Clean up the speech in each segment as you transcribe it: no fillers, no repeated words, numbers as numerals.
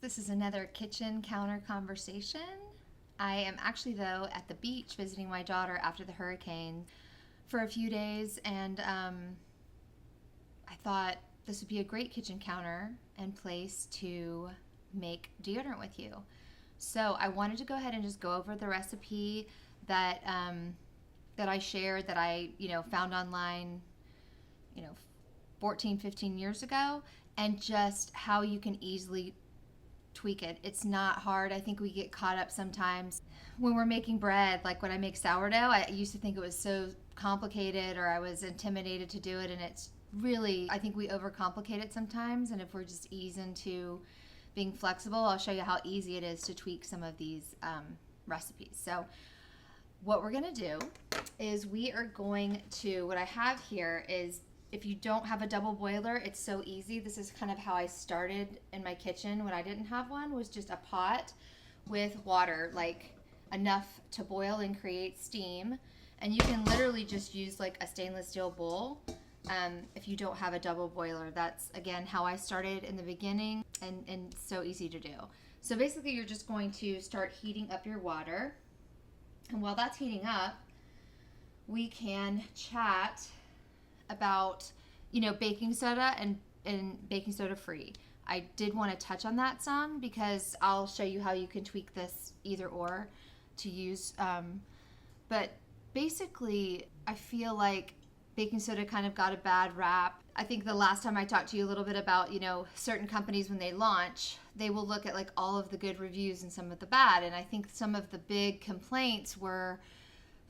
This is another kitchen counter conversation. I am actually, though, at the beach visiting my daughter after the hurricane for a few days, and I thought this would be a great kitchen counter and place to make deodorant with you. So I wanted to go ahead and just go over the recipe that that I shared, that I found online, 14, 15 years ago, and just how you can easily tweak it. It's not hard. I think we get caught up sometimes when we're making bread, like when I make sourdough. I used to think it was so complicated, or I was intimidated to do it, and it's really, I think we overcomplicate it sometimes. And if we're just ease into being flexible, I'll show you how easy it is to tweak some of these recipes. So what we're going to do is what I have here is, if you don't have a double boiler, it's so easy. This is kind of how I started in my kitchen when I didn't have one, was just a pot with water, like enough to boil and create steam. And you can literally just use like a stainless steel bowl if you don't have a double boiler. That's, again, how I started in the beginning, and so easy to do. So basically, you're just going to start heating up your water. And while that's heating up, we can chat about, baking soda and baking soda free. I did want to touch on that some, because I'll show you how you can tweak this either or to use. But basically, I feel like baking soda kind of got a bad rap. I think the last time I talked to you a little bit about, certain companies, when they launch, they will look at like all of the good reviews and some of the bad. And I think some of the big complaints were,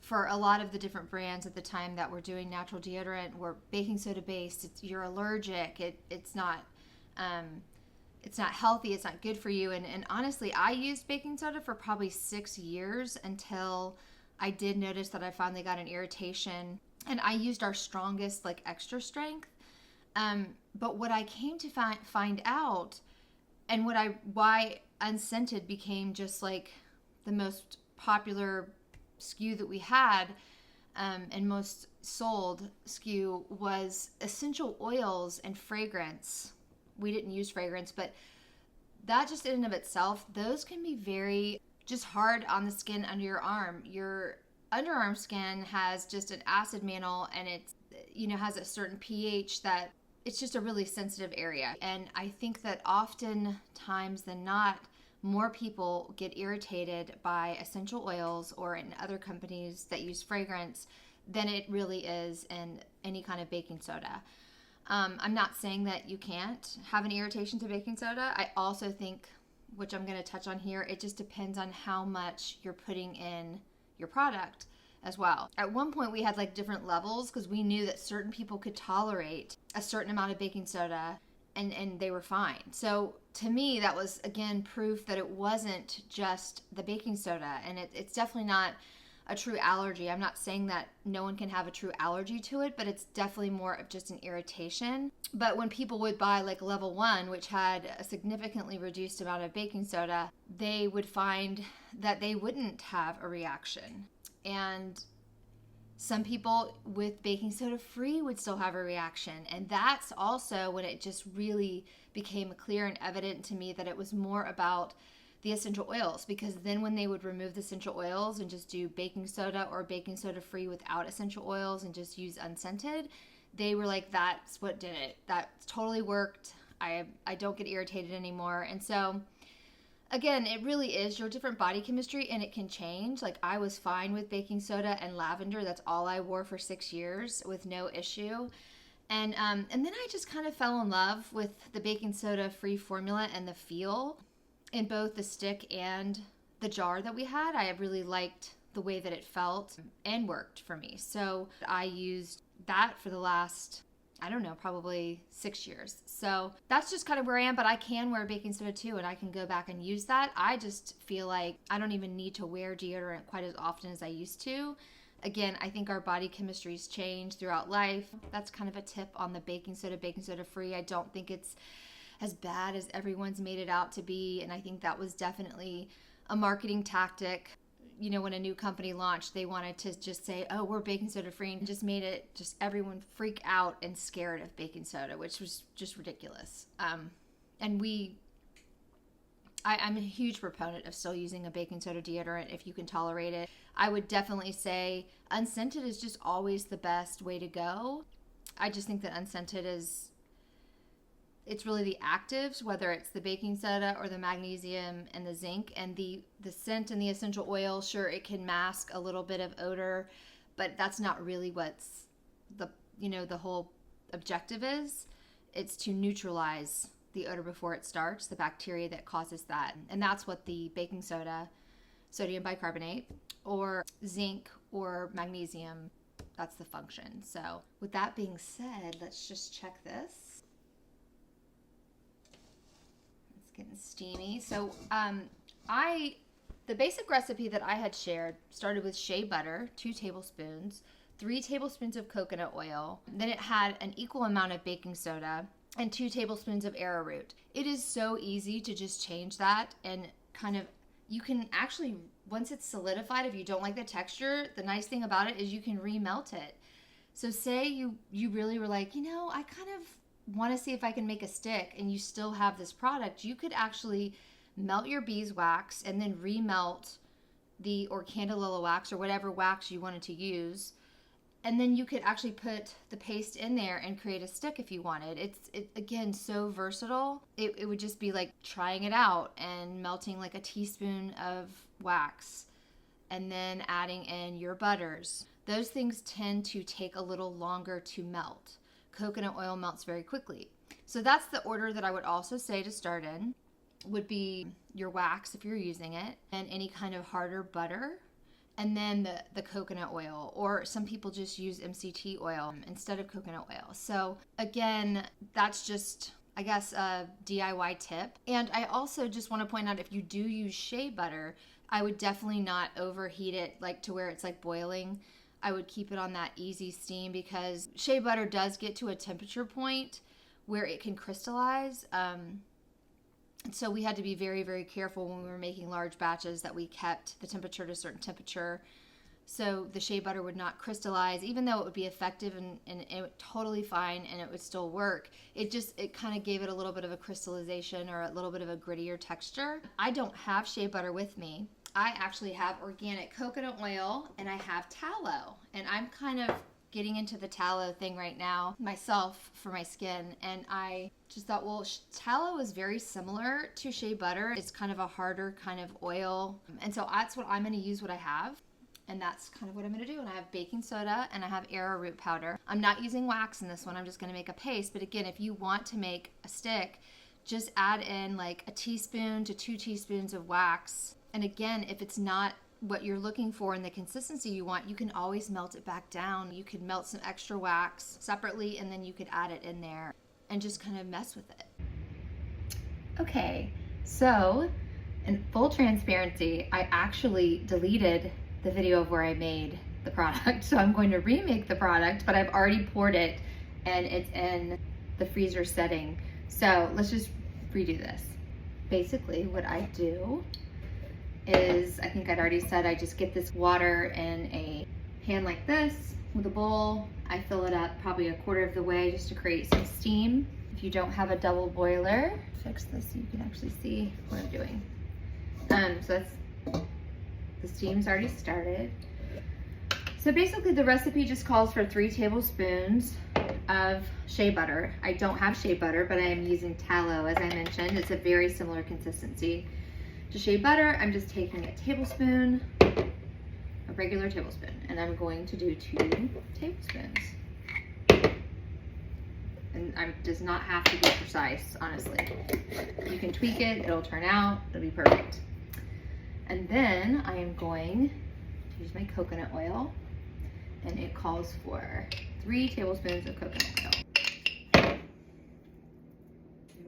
for a lot of the different brands at the time that were doing natural deodorant, were baking soda based. You're allergic. It's not healthy. It's not good for you. And honestly, I used baking soda for probably 6 years until I did notice that I finally got an irritation, and I used our strongest, like extra strength. But what I came to find out, and why unscented became just like the most popular SKU that we had, and most sold SKU, was essential oils and fragrance. We didn't use fragrance, but that just in and of itself, those can be very just hard on the skin under your arm. Your underarm skin has just an acid mantle, and it's, has a certain pH that it's just a really sensitive area. And I think that oftentimes than not, more people get irritated by essential oils or in other companies that use fragrance than it really is in any kind of baking soda. I'm not saying that you can't have an irritation to baking soda. I also think, which I'm going to touch on here, it just depends on how much you're putting in your product as well. At one point, we had like different levels, because we knew that certain people could tolerate a certain amount of baking soda and they were fine. So to me, that was, again, proof that it wasn't just the baking soda, and it's definitely not a true allergy. I'm not saying that no one can have a true allergy to it, but it's definitely more of just an irritation. But when people would buy like level 1, which had a significantly reduced amount of baking soda, they would find that they wouldn't have a reaction. And some people with baking soda free would still have a reaction. And that's also when it just really became clear and evident to me that it was more about the essential oils. Because then when they would remove the essential oils and just do baking soda or baking soda free without essential oils and just use unscented, they were like, that's what did it. That totally worked. I don't get irritated anymore. And so, again, it really is your different body chemistry, and it can change. Like, I was fine with baking soda and lavender. That's all I wore for 6 years with no issue. And then I just kind of fell in love with the baking soda free formula and the feel in both the stick and the jar that we had. I really liked the way that it felt and worked for me. So I used that for the last, I don't know, probably 6 years. So that's just kind of where I am, but I can wear baking soda too, and I can go back and use that. I just feel like I don't even need to wear deodorant quite as often as I used to. Again, I think our body chemistries change throughout life. That's kind of a tip on the baking soda free. I don't think it's as bad as everyone's made it out to be, and I think that was definitely a marketing tactic. When a new company launched, they wanted to just say, oh, we're baking soda free, and just made it just everyone freak out and scared of baking soda, which was just ridiculous. And we I'm a huge proponent of still using a baking soda deodorant if you can tolerate it. I would definitely say unscented is just always the best way to go. I just think that unscented it's really the actives, whether it's the baking soda or the magnesium and the zinc, and the scent and the essential oil. Sure, it can mask a little bit of odor, but that's not really what's the whole objective is. It's to neutralize the odor before it starts, the bacteria that causes that. And that's what the baking soda, sodium bicarbonate, or zinc or magnesium, that's the function. So with that being said, let's just check this. It's getting steamy. So the basic recipe that I had shared started with shea butter, 2 tablespoons, 3 tablespoons of coconut oil. Then it had an equal amount of baking soda and 2 tablespoons of arrowroot. It is so easy to just change that, and you can actually, once it's solidified, if you don't like the texture, the nice thing about it is you can remelt it. So say you really were like, I kind of want to see if I can make a stick, and you still have this product, you could actually melt your beeswax and then remelt or candelilla wax or whatever wax you wanted to use. And then you could actually put the paste in there and create a stick if you wanted. It's again, so versatile. It would just be like trying it out and melting like a teaspoon of wax and then adding in your butters. Those things tend to take a little longer to melt. Coconut oil melts very quickly. So that's the order that I would also say to start in, would be your wax if you're using it, and any kind of harder butter, and then the coconut oil, or some people just use MCT oil instead of coconut oil. So again, that's just, I guess, a DIY tip. And I also just want to point out, if you do use shea butter, I would definitely not overheat it like to where it's like boiling. I would keep it on that easy steam, because shea butter does get to a temperature point where it can crystallize. So we had to be very, very careful when we were making large batches that we kept the temperature to a certain temperature, so the shea butter would not crystallize, even though it would be effective and it would totally fine and it would still work. It kind of gave it a little bit of a crystallization or a little bit of a grittier texture. I don't have shea butter with me. I actually have organic coconut oil and I have tallow, and I'm kind of getting into the tallow thing right now myself for my skin, and I just thought, well, tallow is very similar to shea butter. It's kind of a harder kind of oil, and so that's what I'm going to use, what I have, and that's kind of what I'm going to do. And I have baking soda and I have arrowroot powder. I'm not using wax in this one. I'm just going to make a paste, but again, if you want to make a stick, just add in like a teaspoon to 2 teaspoons of wax. And again, if it's not what you're looking for in the consistency you want, you can always melt it back down. You could melt some extra wax separately, and then you could add it in there and just kind of mess with it. Okay, so in full transparency, I actually deleted the video of where I made the product. So I'm going to remake the product, but I've already poured it and it's in the freezer setting. So let's just redo this. Basically what I do is, I think I'd already said, I just get this water in a pan like this with a bowl. I fill it up probably a quarter of the way just to create some steam. If you don't have a double boiler, fix this so you can actually see what I'm doing. So the steam's already started. So basically the recipe just calls for 3 tablespoons of shea butter. I don't have shea butter, but I am using tallow, as I mentioned. It's a very similar consistency to shea butter. I'm just taking a tablespoon, a regular tablespoon, and I'm going to do 2 tablespoons. And it does not have to be precise, honestly. You can tweak it, it'll turn out, it'll be perfect. And then I am going to use my coconut oil, and it calls for 3 tablespoons of coconut oil. There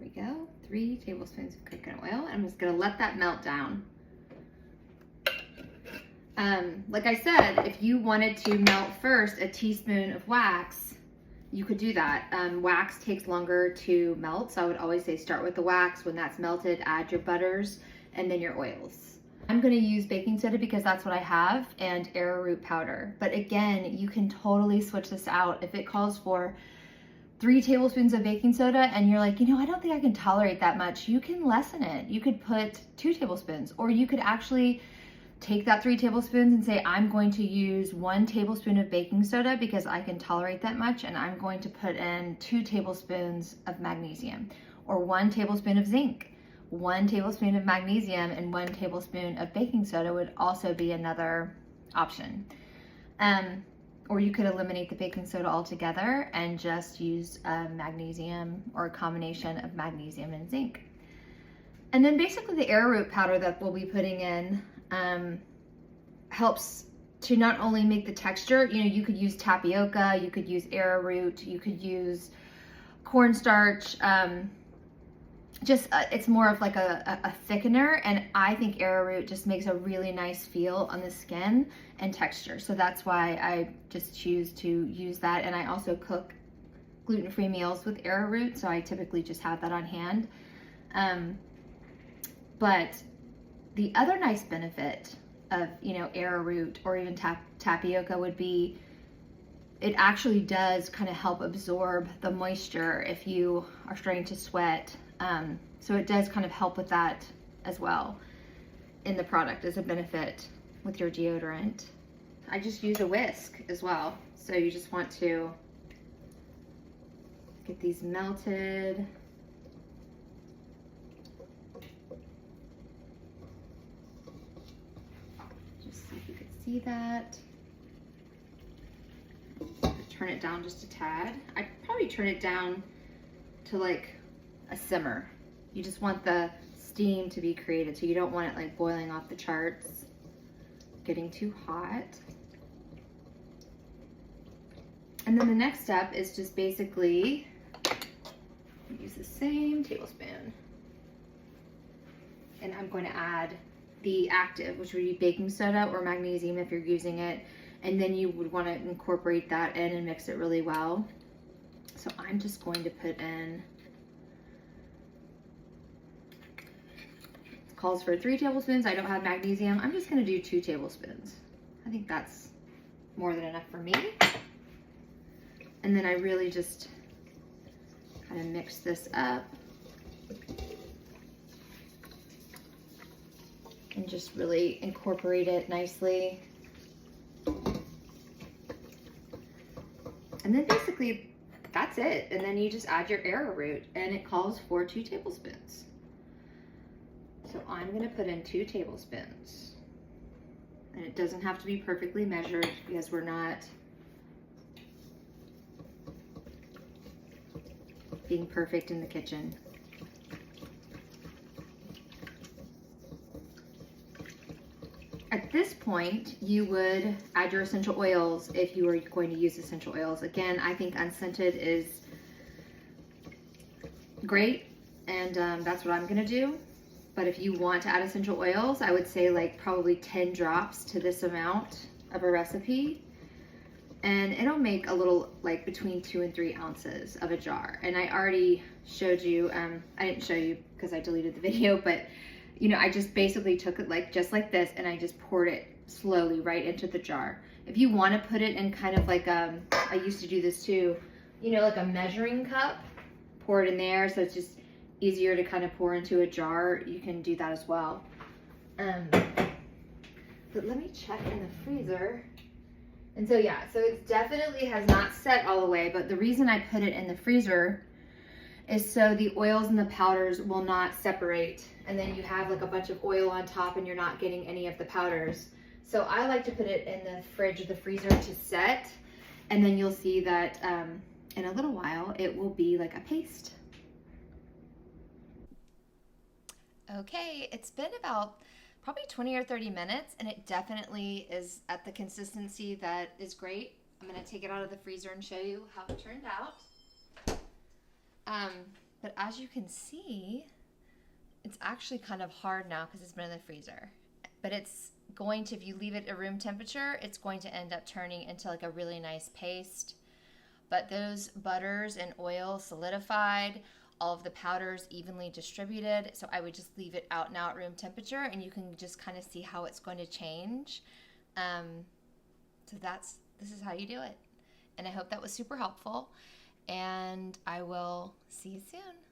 we go. 3 tablespoons of coconut oil. I'm just gonna let that melt down. Like I said, if you wanted to melt first a teaspoon of wax, you could do that. Wax takes longer to melt, so I would always say start with the wax. When that's melted, add your butters and then your oils. I'm gonna use baking soda because that's what I have, and arrowroot powder. But again, you can totally switch this out. If it calls for 3 tablespoons of baking soda and you're like, I don't think I can tolerate that much, you can lessen it. You could put 2 tablespoons, or you could actually take that 3 tablespoons and say, I'm going to use 1 tablespoon of baking soda because I can tolerate that much, and I'm going to put in 2 tablespoons of magnesium, or 1 tablespoon of zinc. 1 tablespoon of magnesium and 1 tablespoon of baking soda would also be another option. Or you could eliminate the baking soda altogether and just use magnesium, or a combination of magnesium and zinc. And then basically the arrowroot powder that we'll be putting in helps to not only make the texture, you could use tapioca, you could use arrowroot, you could use cornstarch. It's more of like a thickener, and I think arrowroot just makes a really nice feel on the skin and texture. So that's why I just choose to use that. And I also cook gluten-free meals with arrowroot, so I typically just have that on hand. But the other nice benefit of, arrowroot or even tapioca would be, it actually does kind of help absorb the moisture if you are starting to sweat. So it does kind of help with that as well in the product as a benefit with your deodorant. I just use a whisk as well. So you just want to get these melted. Just see if you can see that. Turn it down just a tad. I'd probably turn it down to like a simmer. You just want the steam to be created, so you don't want it like boiling off the charts, getting too hot. And then the next step is just basically use the same tablespoon, and I'm going to add the active, which would be baking soda or magnesium if you're using it, and then you would want to incorporate that in and mix it really well. So I'm just going to put in, it calls for 3 tablespoons. I don't have magnesium. I'm just going to do 2 tablespoons. I think that's more than enough for me. And then I really just kind of mix this up and just really incorporate it nicely. And then basically that's it. And then you just add your arrowroot, and it calls for 2 tablespoons. So I'm going to put in 2 tablespoons. And it doesn't have to be perfectly measured because we're not being perfect in the kitchen. At this point, you would add your essential oils if you were going to use essential oils. Again, I think unscented is great, and that's what I'm gonna do. But if you want to add essential oils, I would say like probably 10 drops to this amount of a recipe. And it'll make a little, like between 2 and 3 ounces of a jar. And I already showed you, I didn't show you because I deleted the video, but I just basically took it like just like this, and I just poured it slowly right into the jar. If you want to put it in kind of like I used to do this too, like a measuring cup, pour it in there so it's just easier to kind of pour into a jar. You can do that as well. But let me check in the freezer. And so yeah, so it definitely has not set all the way, but the reason I put it in the freezer is so the oils and the powders will not separate, and then you have like a bunch of oil on top and you're not getting any of the powders. So I like to put it in the fridge or the freezer to set, and then you'll see that in a little while it will be like a paste. Okay, it's been about probably 20 or 30 minutes, and it definitely is at the consistency that is great. I'm gonna take it out of the freezer and show you how it turned out. But as you can see, it's actually kind of hard now because it's been in the freezer. But it's going to, if you leave it at room temperature, it's going to end up turning into like a really nice paste. But those butters and oil solidified, all of the powders evenly distributed. So I would just leave it out now at room temperature, and you can just kind of see how it's going to change. So this is how you do it. And I hope that was super helpful. and I will see you soon.